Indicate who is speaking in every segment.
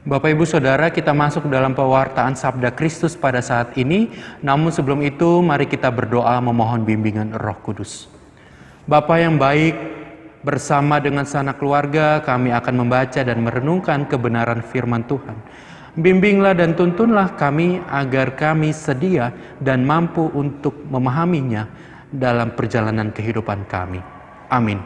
Speaker 1: Bapak Ibu Saudara, kita masuk dalam pewartaan Sabda Kristus pada saat ini. Namun sebelum itu, mari kita berdoa memohon bimbingan Roh Kudus. Bapa yang baik, bersama dengan sanak keluarga, kami akan membaca dan merenungkan kebenaran firman Tuhan. Bimbinglah dan tuntunlah kami agar kami sedia dan mampu untuk memahaminya dalam perjalanan kehidupan kami. Amin.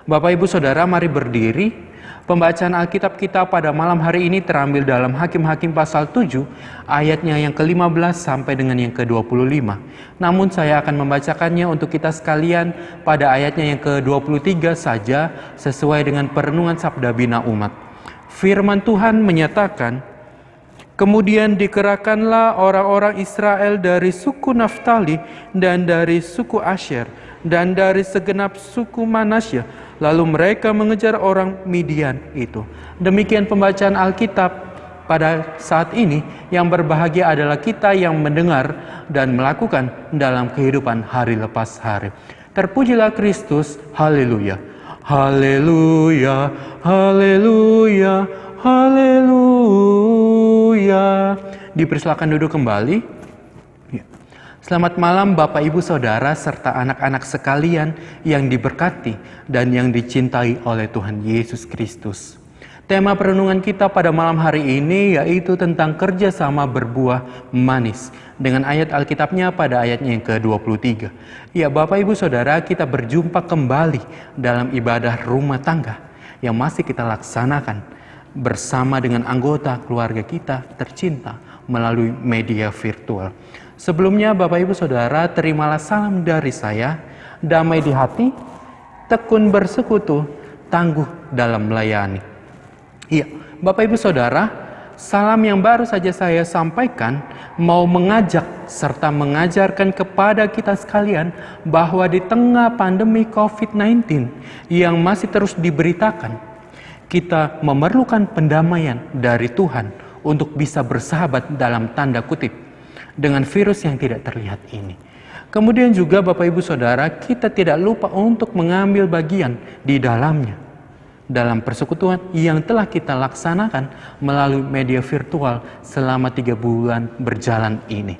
Speaker 1: Bapak Ibu Saudara, mari berdiri. Pembacaan Alkitab kita pada malam hari ini terambil dalam Hakim-Hakim pasal 7, ayatnya yang ke-15 sampai dengan yang ke-25. Namun saya akan membacakannya untuk kita sekalian pada ayatnya yang ke-23 saja, sesuai dengan perenungan Sabda Bina Umat. Firman Tuhan menyatakan, "Kemudian dikerahkanlah orang-orang Israel dari suku Naftali dan dari suku Asyer dan dari segenap suku Manasya. Lalu mereka mengejar orang Midian itu." Demikian pembacaan Alkitab pada saat ini. Yang berbahagia adalah kita yang mendengar dan melakukan dalam kehidupan hari lepas hari. Terpujilah Kristus, haleluya. Haleluya, haleluya, haleluya. Dipersilakan duduk kembali. Selamat malam Bapak Ibu Saudara serta anak-anak sekalian yang diberkati dan yang dicintai oleh Tuhan Yesus Kristus. Tema perenungan kita pada malam hari ini yaitu tentang kerjasama berbuah manis. Dengan ayat Alkitabnya pada ayatnya yang ke-23. Ya Bapak Ibu Saudara, kita berjumpa kembali dalam ibadah rumah tangga yang masih kita laksanakan bersama dengan anggota keluarga kita tercinta melalui media virtual. Sebelumnya Bapak Ibu Saudara, terimalah salam dari saya, damai di hati, tekun bersekutu, tangguh dalam melayani. Iya, Bapak Ibu Saudara, salam yang baru saja saya sampaikan mau mengajak serta mengajarkan kepada kita sekalian bahwa di tengah pandemi COVID-19 yang masih terus diberitakan, kita memerlukan pendamaian dari Tuhan untuk bisa bersahabat dalam tanda kutip dengan virus yang tidak terlihat ini. Kemudian juga Bapak Ibu Saudara, kita tidak lupa untuk mengambil bagian di dalamnya dalam persekutuan yang telah kita laksanakan melalui media virtual selama 3 bulan berjalan ini.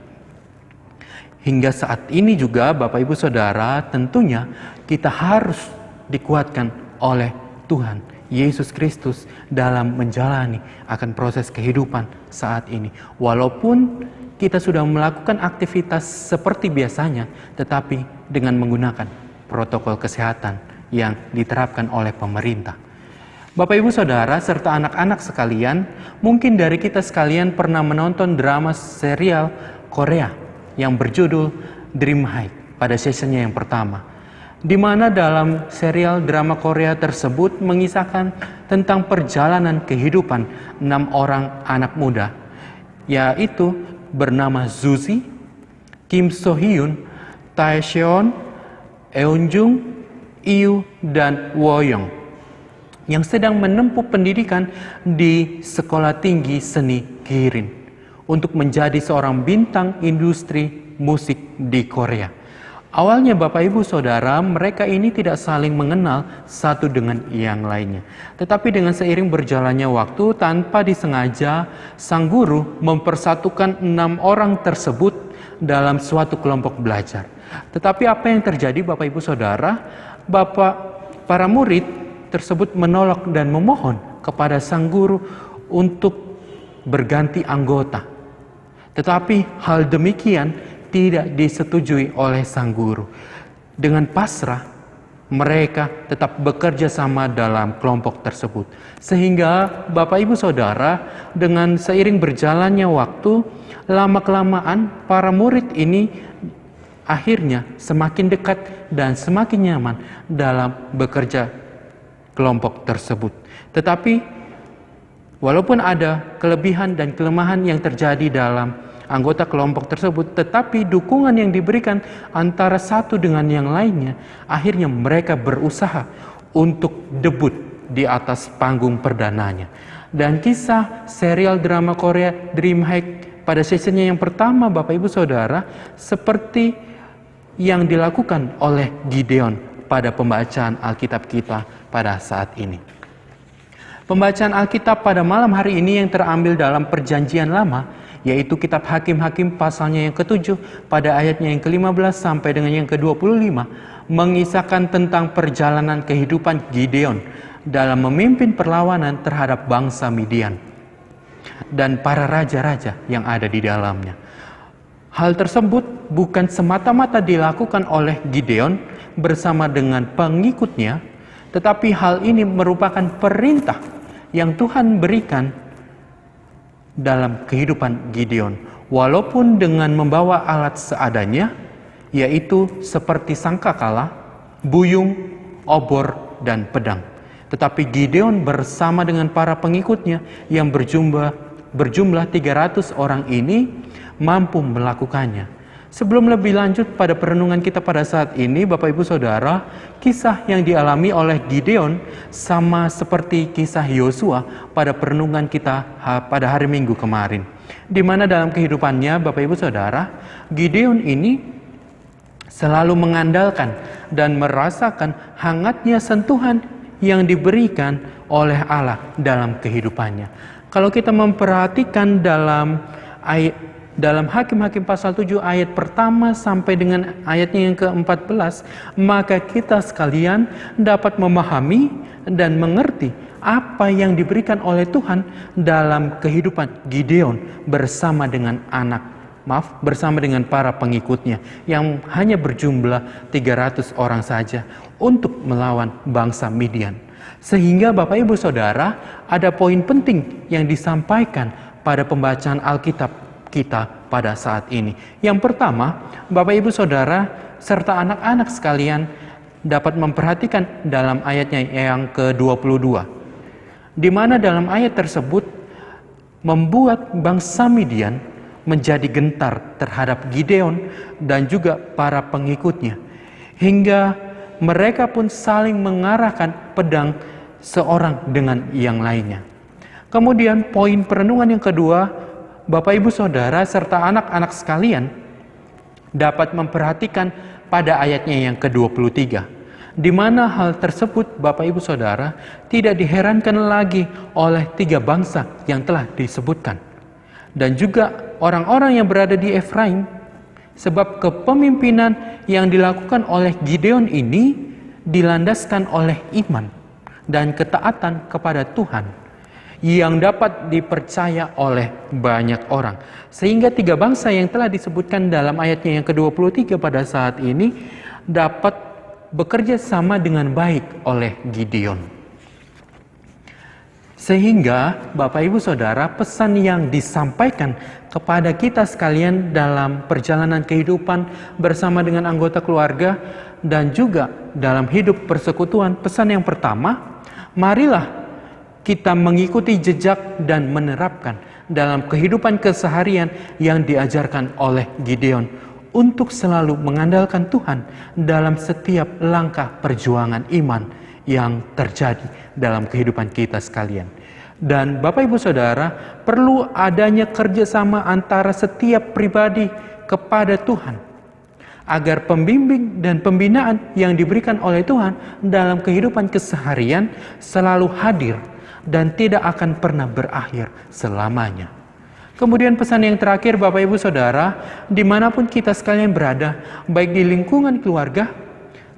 Speaker 1: Hingga saat ini juga Bapak Ibu Saudara, tentunya kita harus dikuatkan oleh Tuhan Yesus Kristus dalam menjalani akan proses kehidupan saat ini. Walaupun kita sudah melakukan aktivitas seperti biasanya, tetapi dengan menggunakan protokol kesehatan yang diterapkan oleh pemerintah. Bapak Ibu Saudara serta anak-anak sekalian, mungkin dari kita sekalian pernah menonton drama serial Korea yang berjudul Dream High pada seasonnya yang pertama, di mana dalam serial drama Korea tersebut mengisahkan tentang perjalanan kehidupan 6 orang anak muda, yaitu bernama Zuzi, Kim So Hyun, Tae Seon, Eun Jung, Iu, dan Woyong yang sedang menempuh pendidikan di Sekolah Tinggi Seni Kirin untuk menjadi seorang bintang industri musik di Korea. Awalnya Bapak Ibu Saudara, mereka ini tidak saling mengenal satu dengan yang lainnya. Tetapi dengan seiring berjalannya waktu, tanpa disengaja, sang guru mempersatukan 6 orang tersebut dalam suatu kelompok belajar. Tetapi apa yang terjadi Bapak Ibu Saudara? Para murid tersebut menolak dan memohon kepada sang guru untuk berganti anggota. Tetapi hal demikian tidak disetujui oleh sang guru. Dengan pasrah, mereka tetap bekerja sama dalam kelompok tersebut. Sehingga Bapak Ibu Saudara, dengan seiring berjalannya waktu, lama-kelamaan para murid ini akhirnya semakin dekat dan semakin nyaman dalam bekerja kelompok tersebut. Tetapi walaupun ada kelebihan dan kelemahan yang terjadi dalam anggota kelompok tersebut, tetapi dukungan yang diberikan antara satu dengan yang lainnya, akhirnya mereka berusaha untuk debut di atas panggung perdananya. Dan kisah serial drama Korea Dream High pada seasonnya yang pertama Bapak Ibu Saudara, seperti yang dilakukan oleh Gideon pada pembacaan Alkitab kita pada saat ini. Pembacaan Alkitab pada malam hari ini yang terambil dalam Perjanjian Lama, yaitu kitab Hakim-Hakim pasalnya yang ke-7 pada ayatnya yang ke-15 sampai dengan yang ke-25, mengisahkan tentang perjalanan kehidupan Gideon dalam memimpin perlawanan terhadap bangsa Midian dan para raja-raja yang ada di dalamnya. Hal tersebut bukan semata-mata dilakukan oleh Gideon bersama dengan pengikutnya, tetapi hal ini merupakan perintah yang Tuhan berikan dalam kehidupan Gideon. Walaupun dengan membawa alat seadanya, yaitu seperti sangkakala, buyung, obor, dan pedang. Tetapi Gideon bersama dengan para pengikutnya yang berjumlah 300 orang ini mampu melakukannya. Sebelum lebih lanjut pada perenungan kita pada saat ini, Bapak Ibu Saudara, kisah yang dialami oleh Gideon sama seperti kisah Yosua pada perenungan kita pada hari Minggu kemarin. Di mana dalam kehidupannya, Bapak Ibu Saudara, Gideon ini selalu mengandalkan dan merasakan hangatnya sentuhan yang diberikan oleh Allah dalam kehidupannya. Kalau kita memperhatikan dalam Hakim-Hakim pasal 7 ayat pertama sampai dengan ayatnya yang ke-14, maka kita sekalian dapat memahami dan mengerti apa yang diberikan oleh Tuhan dalam kehidupan Gideon bersama dengan bersama dengan para pengikutnya yang hanya berjumlah 300 orang saja untuk melawan bangsa Midian. Sehingga Bapak Ibu Saudara, ada poin penting yang disampaikan pada pembacaan Alkitab kita pada saat ini. Yang pertama, Bapak Ibu Saudara serta anak-anak sekalian dapat memperhatikan dalam ayatnya yang ke-22, di mana dalam ayat tersebut membuat bangsa Midian menjadi gentar terhadap Gideon dan juga para pengikutnya, hingga mereka pun saling mengarahkan pedang seorang dengan yang lainnya. Kemudian poin perenungan yang kedua, Bapak Ibu Saudara serta anak-anak sekalian dapat memperhatikan pada ayatnya yang ke-23, di mana hal tersebut Bapak Ibu Saudara tidak diherankan lagi oleh 3 bangsa yang telah disebutkan dan juga orang-orang yang berada di Efraim, sebab kepemimpinan yang dilakukan oleh Gideon ini dilandaskan oleh iman dan ketaatan kepada Tuhan yang dapat dipercaya oleh banyak orang. Sehingga 3 bangsa yang telah disebutkan dalam ayatnya yang ke-23 pada saat ini dapat bekerja sama dengan baik oleh Gideon. Sehingga Bapak Ibu Saudara, pesan yang disampaikan kepada kita sekalian dalam perjalanan kehidupan bersama dengan anggota keluarga dan juga dalam hidup persekutuan, pesan yang pertama, marilah kita mengikuti jejak dan menerapkan dalam kehidupan keseharian yang diajarkan oleh Gideon untuk selalu mengandalkan Tuhan dalam setiap langkah perjuangan iman yang terjadi dalam kehidupan kita sekalian. Dan Bapak Ibu Saudara, perlu adanya kerjasama antara setiap pribadi kepada Tuhan agar pembimbing dan pembinaan yang diberikan oleh Tuhan dalam kehidupan keseharian selalu hadir dan tidak akan pernah berakhir selamanya. Kemudian pesan yang terakhir Bapak Ibu Saudara, dimanapun kita sekalian berada, baik di lingkungan keluarga,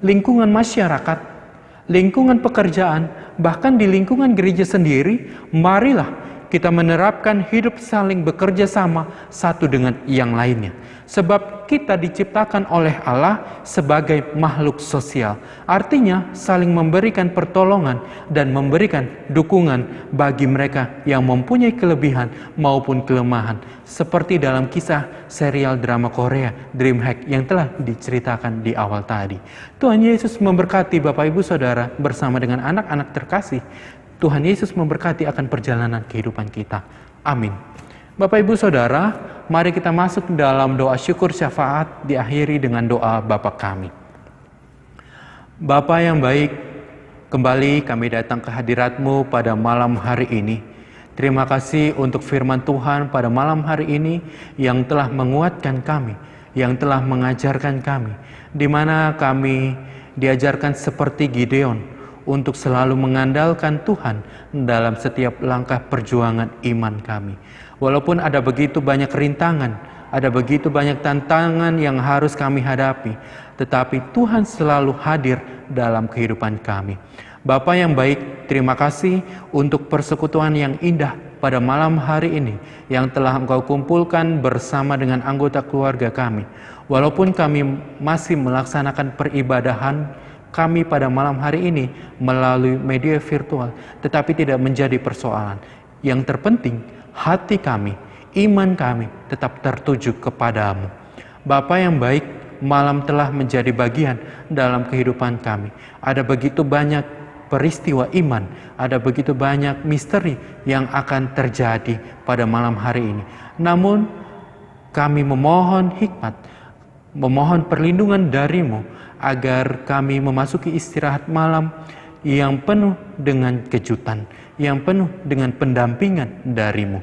Speaker 1: lingkungan masyarakat, lingkungan pekerjaan, bahkan di lingkungan gereja sendiri, marilah kita menerapkan hidup saling bekerja sama satu dengan yang lainnya. Sebab kita diciptakan oleh Allah sebagai makhluk sosial. Artinya saling memberikan pertolongan dan memberikan dukungan bagi mereka yang mempunyai kelebihan maupun kelemahan. Seperti dalam kisah serial drama Korea Dreamhack yang telah diceritakan di awal tadi. Tuhan Yesus memberkati Bapak Ibu Saudara bersama dengan anak-anak terkasih. Tuhan Yesus memberkati akan perjalanan kehidupan kita. Amin. Bapak Ibu Saudara, mari kita masuk dalam doa syukur syafaat diakhiri dengan doa Bapa kami. Bapa yang baik, kembali kami datang ke hadirat-Mu pada malam hari ini. Terima kasih untuk firman Tuhan pada malam hari ini yang telah menguatkan kami, yang telah mengajarkan kami, di mana kami diajarkan seperti Gideon untuk selalu mengandalkan Tuhan dalam setiap langkah perjuangan iman kami. Walaupun ada begitu banyak rintangan, ada begitu banyak tantangan yang harus kami hadapi, tetapi Tuhan selalu hadir dalam kehidupan kami. Bapa yang baik, terima kasih untuk persekutuan yang indah pada malam hari ini yang telah Engkau kumpulkan bersama dengan anggota keluarga kami. Walaupun kami masih melaksanakan peribadahan kami pada malam hari ini melalui media virtual, tetapi tidak menjadi persoalan. Yang terpenting, hati kami, iman kami tetap tertuju kepadamu. Bapa yang baik, malam telah menjadi bagian dalam kehidupan kami. Ada begitu banyak peristiwa iman, ada begitu banyak misteri yang akan terjadi pada malam hari ini. Namun kami memohon hikmat, memohon perlindungan darimu agar kami memasuki istirahat malam yang penuh dengan kejutan, yang penuh dengan pendampingan darimu.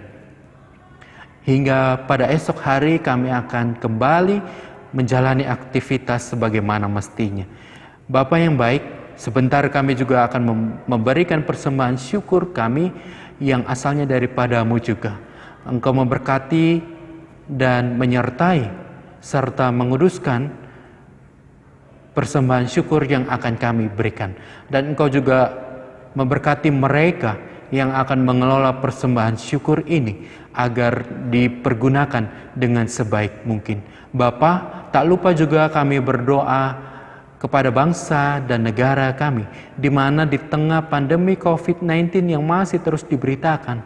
Speaker 1: Hingga pada esok hari kami akan kembali menjalani aktivitas sebagaimana mestinya. Bapa yang baik, sebentar kami juga akan memberikan persembahan syukur kami yang asalnya daripadamu juga. Engkau memberkati dan menyertai serta menguduskan persembahan syukur yang akan kami berikan. Dan Engkau juga memberkati mereka yang akan mengelola persembahan syukur ini agar dipergunakan dengan sebaik mungkin. Bapa, tak lupa juga kami berdoa kepada bangsa dan negara kami, di mana di tengah pandemi COVID-19 yang masih terus diberitakan,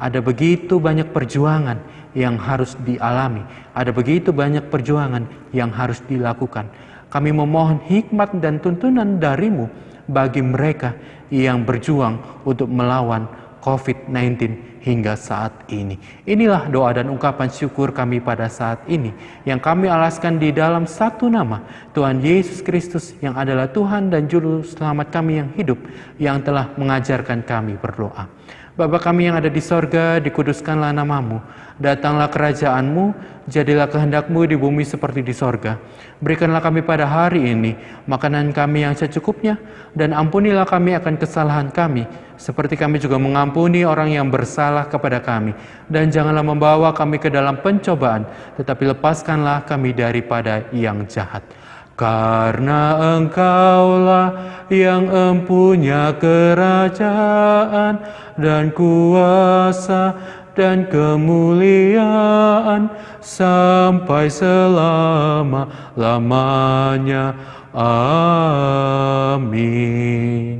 Speaker 1: ada begitu banyak perjuangan yang harus dialami, ada begitu banyak perjuangan yang harus dilakukan. Kami memohon hikmat dan tuntunan darimu bagi mereka yang berjuang untuk melawan COVID-19 hingga saat ini. Inilah doa dan ungkapan syukur kami pada saat ini yang kami alaskan di dalam satu nama, Tuhan Yesus Kristus yang adalah Tuhan dan Juru Selamat kami yang hidup, yang telah mengajarkan kami berdoa. Bapa kami yang ada di sorga, dikuduskanlah namamu. Datanglah kerajaanmu, jadilah kehendakmu di bumi seperti di sorga. Berikanlah kami pada hari ini makanan kami yang secukupnya, dan ampunilah kami akan kesalahan kami, seperti kami juga mengampuni orang yang bersalah kepada kami. Dan janganlah membawa kami ke dalam pencobaan, tetapi lepaskanlah kami daripada yang jahat. Karena Engkaulah yang empunya kerajaan dan kuasa dan kemuliaan sampai selama-lamanya. Amin.